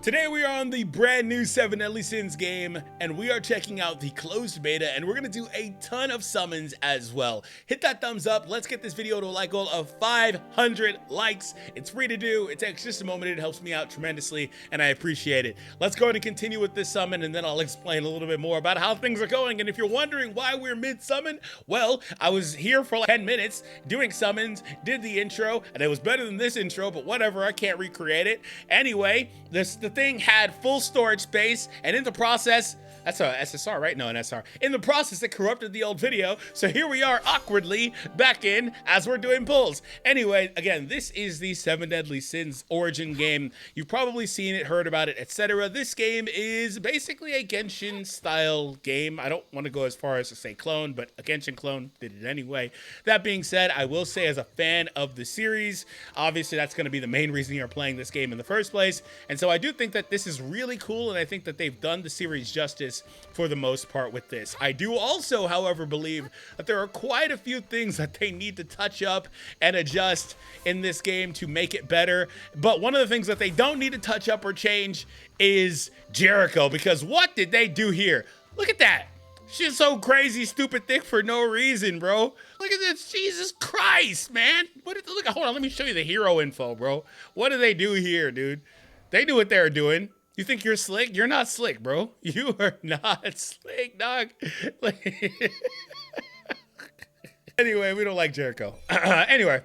Today we are on the brand new 7 Deadly Sins game, and we are checking out the closed beta, and we're gonna do a ton of summons as well. Hit that thumbs up. Let's get this video to a like goal of 500 likes. It's free to do. It takes just a moment. It helps me out tremendously, and I appreciate it. Let's go ahead and continue with this summon, and then I'll explain a little bit more about how things are going. And if you're wondering why we're mid-summon, well, I was here for like 10 minutes doing summons, did the intro, and it was better than this intro, but whatever, I can't recreate it. Anyway, the thing had full storage space, and in the process, that's a SSR, right? No, an SR. In the process, it corrupted the old video, so here we are awkwardly back in as we're doing pulls. Anyway, again, this is the 7 Deadly Sins origin game. You've probably seen it, heard about it, etc. This game is basically a Genshin style game. I don't want to go as far as to say clone, but a Genshin clone did it anyway. That being said, I will say as a fan of the series, obviously that's going to be the main reason you're playing this game in the first place. And so I do think that this is really cool, and I think that they've done the series justice for the most part with this. I do also, however, believe that there are quite a few things that they need to touch up and adjust in this game to make it better. But one of the things that they don't need to touch up or change is Jericho, because what did they do here? Look at that. She's so crazy, stupid, thick for no reason, bro. Look at this. Jesus Christ, man. Look, hold on. Let me show you the hero info, bro. What do they do here, dude? They do what they're doing. You think you're slick? You're not slick, bro. You are not slick, dog. Anyway, we don't like Jericho. Anyway,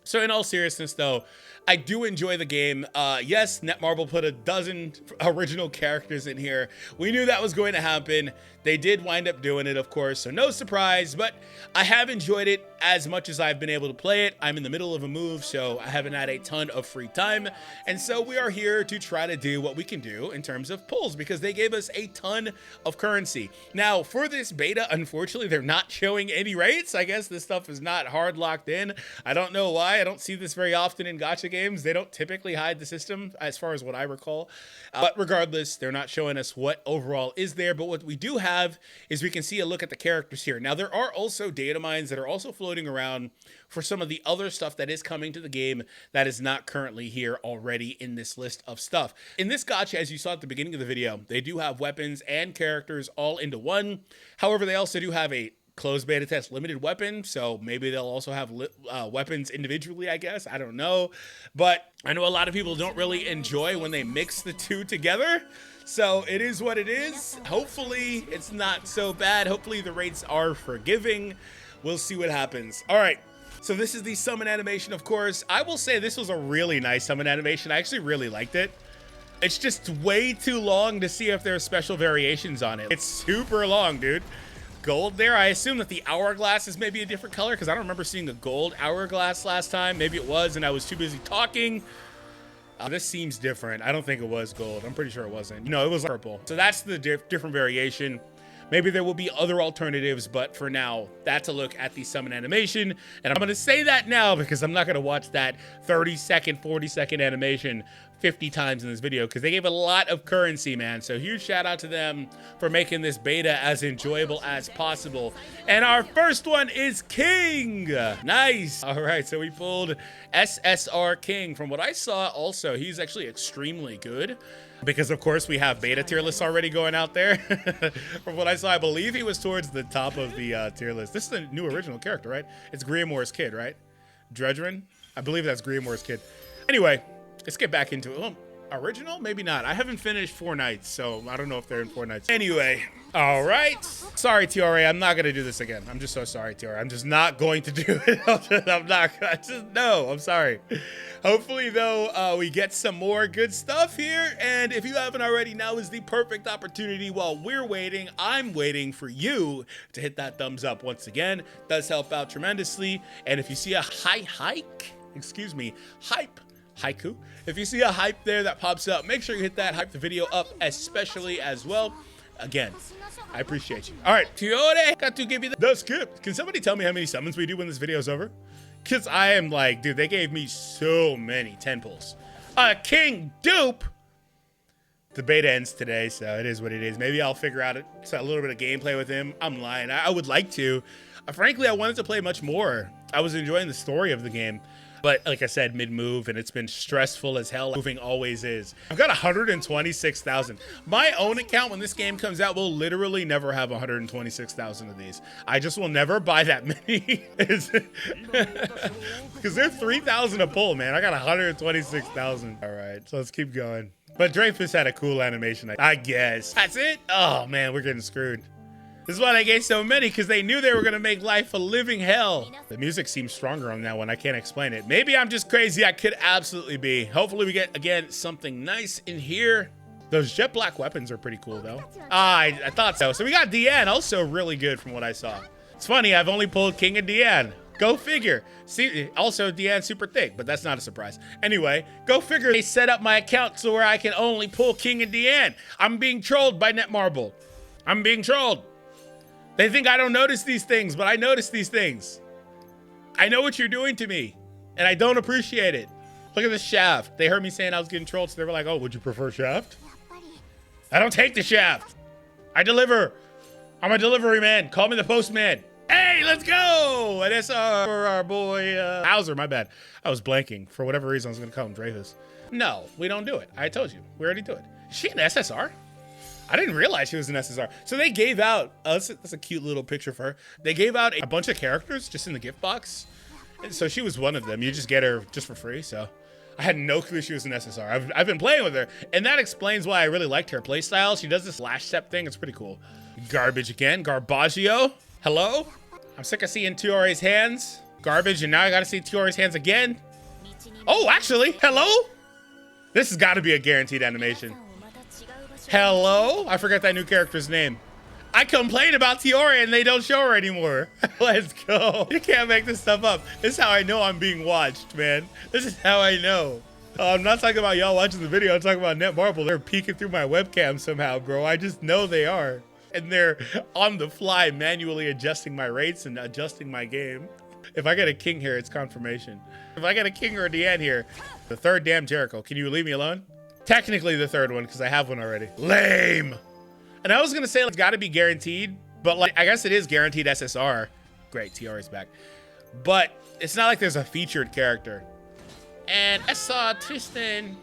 so in all seriousness, though, I do enjoy the game. Yes, Netmarble put a dozen original characters in here. We knew that was going to happen. They did wind up doing it, of course, so no surprise, but I have enjoyed it as much as I've been able to play it. I'm in the middle of a move, so I haven't had a ton of free time, and so we are here to try to do what we can do in terms of pulls, because they gave us a ton of currency. Now, for this beta, unfortunately, they're not showing any rates. I guess this stuff is not hard locked in. I don't know why. I don't see this very often in Gacha games. They don't typically hide the system, as far as what I recall. But regardless, they're not showing us what overall is there, but what we do have is we can see a look at the characters here. Now, there are also data mines that are also floating around for some of the other stuff that is coming to the game that is not currently here already in this list of stuff. In this gacha, as you saw at the beginning of the video, they do have weapons and characters all into one. However, they also do have a closed beta test limited weapon, so maybe they'll also have weapons individually, I guess. I don't know. But I know a lot of people don't really enjoy when they mix the two together. So it is what it is. Hopefully it's not so bad. Hopefully the rates are forgiving. We'll see what happens. All right. So this is the summon animation, of course. I will say this was a really nice summon animation. I actually really liked it. It's just way too long to see if there are special variations on it. It's super long, dude. Gold there. I assume that the hourglass is maybe a different color, because I don't remember seeing a gold hourglass last time. Maybe it was, and I was too busy talking. This seems different. I don't think it was gold. I'm pretty sure it wasn't. No, it was purple. So that's the different variation. Maybe there will be other alternatives, but for now, that's a look at the summon animation. And I'm going to say that now because I'm not going to watch that 30-second, 40-second animation 50 times in this video, because they gave a lot of currency, man. So huge shout out to them for making this beta as enjoyable as possible. And our first one is King. Nice. All right, so we pulled SSR King. From what I saw also, he's actually extremely good, because of course we have beta tier lists already going out there. From what I saw, I believe he was towards the top of the tier list. This is a new original character, right? It's Griamore's kid, right? Dredrin? I believe that's Griamore's kid. Anyway, let's get back into it. Well, original? Maybe not. I haven't finished 4 nights, so I don't know if they're in 4 nights. Anyway, all right. Sorry, TRA. I'm not going to do this again. I'm just so sorry, TRA. I'm just not going to do it. I'm sorry. Hopefully, though, we get some more good stuff here. And if you haven't already, now is the perfect opportunity. While we're waiting, I'm waiting for you to hit that thumbs up once again. It does help out tremendously. And if you see a haiku. If you see a hype there that pops up, make sure you hit that, hype the video up especially as well. Again, I appreciate you. All right, Tiore, got to give you the skip. Can somebody tell me how many summons we do when this video is over? Because I am like, dude, they gave me so many 10 pulls. King dupe. The beta ends today, so it is what it is. Maybe I'll figure out a little bit of gameplay with him. I'm lying. I would like to. Frankly, I wanted to play much more. I was enjoying the story of the game. But like I said, mid-move, and it's been stressful as hell. Moving always is. I've got 126,000. My own account, when this game comes out, will literally never have 126,000 of these. I just will never buy that many. Because they're 3,000 a pull, man. I got 126,000. All right, so let's keep going. But Dreyfus had a cool animation, I guess. That's it? Oh, man, we're getting screwed. This is why they gave so many, because they knew they were going to make life a living hell. The music seems stronger on that one. I can't explain it. Maybe I'm just crazy. I could absolutely be. Hopefully we get, again, something nice in here. Those jet black weapons are pretty cool, though. I thought so. So we got Deanne, also really good from what I saw. It's funny, I've only pulled King and Deanne. Go figure. See, also Deanne's super thick, but that's not a surprise. Anyway, go figure. They set up my account so where I can only pull King and Deanne. I'm being trolled by Netmarble. I'm being trolled. They think I don't notice these things, but I notice these things. I know what you're doing to me, and I don't appreciate it. Look at the shaft. They heard me saying I was getting trolled, so they were like, oh, would you prefer shaft? I don't take the shaft. I deliver. I'm a delivery man. Call me the postman. Hey, let's go. An SR for our boy Hauser. My bad. I was blanking. For whatever reason, I was going to call him Dreyfus. No, we don't do it. I told you. We already do it. Is she an SSR? I didn't realize she was an SSR. So they gave out, that's a cute little picture for her. They gave out a bunch of characters just in the gift box. And so she was one of them. You just get her just for free. So I had no clue she was an SSR. I've been playing with her. And that explains why I really liked her playstyle. She does this lash step thing. It's pretty cool. Garbage again. Garbaggio. Hello? I'm sick of seeing Tiore's hands. Garbage. And now I got to see Tiore's hands again. Oh, actually. Hello? This has got to be a guaranteed animation. Hello? I forgot that new character's name. I complain about Tiore and they don't show her anymore. Let's go. You can't make this stuff up. This is how I know I'm being watched, man. This is how I know. I'm not talking about y'all watching the video. I'm talking about Netmarble. They're peeking through my webcam somehow, bro. I just know they are. And they're on the fly manually adjusting my rates and adjusting my game. If I get a king here, it's confirmation. If I get a king or a Deanne here, the third damn Jericho. Can you leave me alone? Technically the third one, because I have one already. Lame. And I was going to say it's got to be guaranteed, but like I guess it is guaranteed SSR. Great, TR's back. But it's not like there's a featured character. And SR Tristan,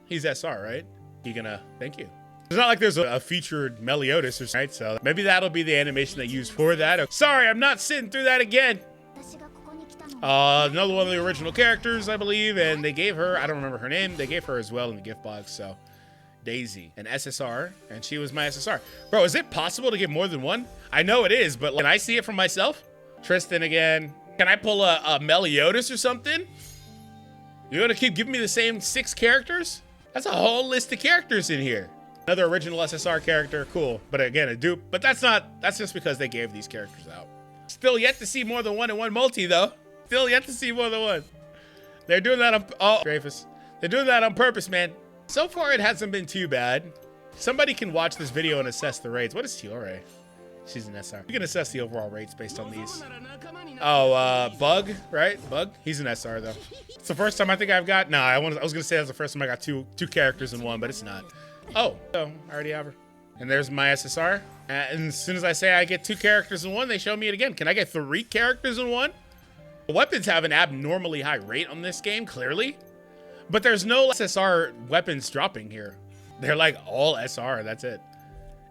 he's SR, right? You gonna, thank you. It's not like there's a featured Meliodas or something, right? So maybe that'll be the animation they use for that. Sorry, I'm not sitting through that again. Another one of the original characters, I believe, and they gave her, I don't remember her name, they gave her as well in the gift box, so. Daisy, an SSR, and she was my SSR. Bro, is it possible to get more than one? I know it is, but can I see it for myself? Tristan again. Can I pull a Meliodas or something? You gonna keep giving me the same 6 characters? That's a whole list of characters in here. Another original SSR character, cool. But again, a dupe, but that's just because they gave these characters out. Still yet to see more than 1 in 1 multi though. Still yet to see more than 1. They're doing that on, oh, Dreyfus. They're doing that on purpose, man. So far, it hasn't been too bad. Somebody can watch this video and assess the rates. What is Tiore? She's an SR. You can assess the overall rates based on these. Oh, Bug, right? Bug? He's an SR, though. It's the first time I think I've got... Nah, I was going to say that's the first time I got two characters in one, but it's not. Oh, so I already have her. And there's my SSR. And as soon as I say I get 2 characters in one, they show me it again. Can I get 3 characters in one? Weapons have an abnormally high rate on this game, clearly. But there's no SSR weapons dropping here. They're like all SR, that's it.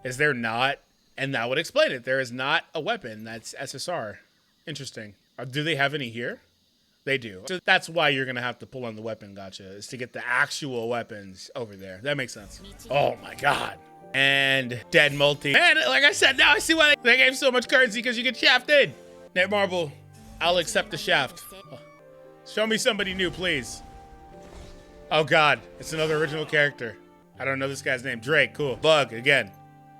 Is there not? And that would explain it. There is not a weapon that's SSR. Interesting. Do they have any here? They do. So that's why you're going to have to pull on the weapon gacha, is to get the actual weapons over there. That makes sense. Oh my God. And dead multi. Man, like I said, now I see why they gave so much currency, because you get shafted. Netmarble, I'll accept the shaft. Oh. Show me somebody new, please. Oh God, it's another original character. I don't know this guy's name. Drake, cool. Bug, again.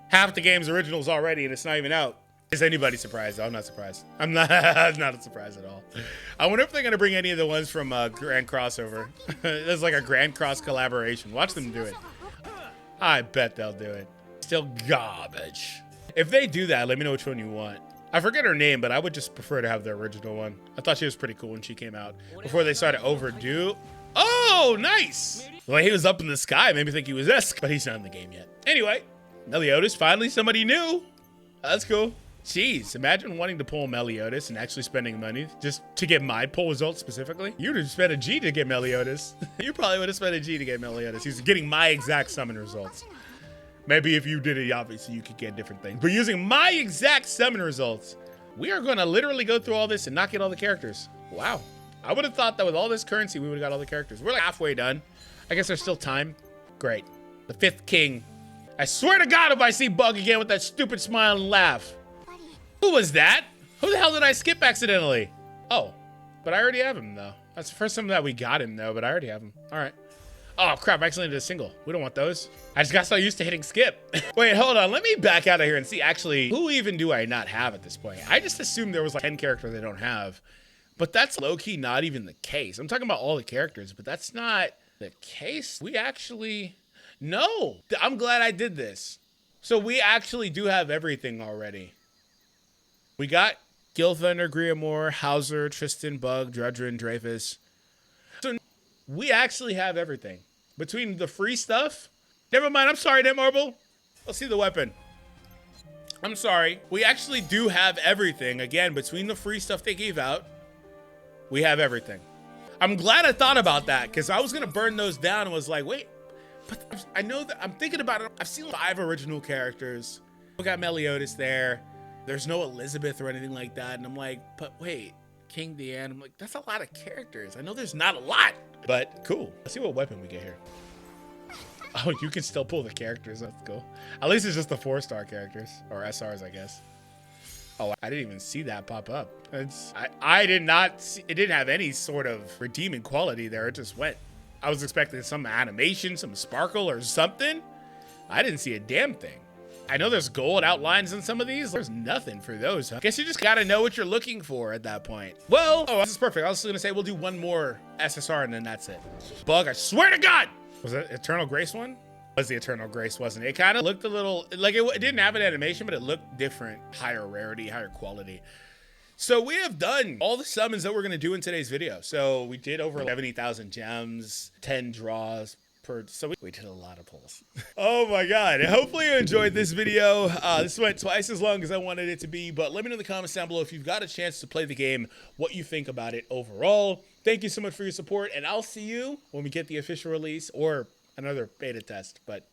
Half the game's originals already and it's not even out. Is anybody surprised? I'm not surprised. I'm not surprised at all. I wonder if they're gonna bring any of the ones from Grand Crossover. There's like a Grand Cross collaboration. Watch them do it. I bet they'll do it. Still garbage. If they do that, let me know which one you want. I forget her name, but I would just prefer to have the original one. I thought she was pretty cool when she came out. Before they started overdo. Oh, nice. The way he was up in the sky made me think he was this, but he's not in the game yet. Anyway, Meliodas, finally somebody new. That's cool. Jeez, imagine wanting to pull Meliodas and actually spending money just to get my pull results specifically. You'd have spent a G to get Meliodas. You probably would have spent a G to get Meliodas. He's getting my exact summon results. Maybe if you did it, obviously you could get different things. But using my exact summon results, we are going to literally go through all this and not get all the characters. Wow. I would have thought that with all this currency, we would have got all the characters. We're like halfway done. I guess there's still time. Great. The 5th king. I swear to God, if I see Bug again with that stupid smile and laugh. Who was that? Who the hell did I skip accidentally? Oh, but I already have him though. That's the first time that we got him though, but I already have him. All right. Oh crap, I accidentally did a single. We don't want those. I just got so used to hitting skip. Wait, hold on. Let me back out of here and see actually who even do I not have at this point. I just assumed there was like 10 characters I don't have, but that's low-key not even the case. I'm talking about all the characters, but that's not the case. We actually, no, I'm glad I did this. So we actually do have everything already. We got Gilthunder, Griamore, Hauser, Tristan, Bug, Drudrin, Dreyfus. So we actually have everything. Between the free stuff. Never mind, I'm sorry, Netmarble. Let's see the weapon. I'm sorry. We actually do have everything. Again, between the free stuff they gave out, we have everything. I'm glad I thought about that because I was going to burn those down and was like, wait, but I know that I'm thinking about it. I've seen 5 original characters. We got Meliodas there. There's no Elizabeth or anything like that. And I'm like, but wait, King Deanne. I'm like, that's a lot of characters. I know there's not a lot, but cool. Let's see what weapon we get here. Oh, you can still pull the characters. That's cool. At least it's just the 4-star characters or SRs, I guess. Oh, I didn't even see that pop up. I did not see, it didn't have any sort of redeeming quality there. It just went. I was expecting some animation, some sparkle or something. I didn't see a damn thing. I know there's gold outlines in some of these. There's nothing for those. Huh? Guess you just gotta know what you're looking for at that point. Well, oh, this is perfect. I was gonna say we'll do one more SSR and then that's it. Bug, I swear to God! Was it Eternal Grace one? Was the Eternal Grace, wasn't it? It kind of looked a little, like it didn't have an animation, but it looked different. Higher rarity, higher quality. So we have done all the summons that we're gonna do in today's video. So we did over 70,000 gems, 10 draws, so we did a lot of pulls. Oh my God. Hopefully you enjoyed this video. This went twice as long as I wanted it to be, but let me know in the comments down below if you've got a chance to play the game, what you think about it overall. Thank you so much for your support, and I'll see you when we get the official release or another beta test, but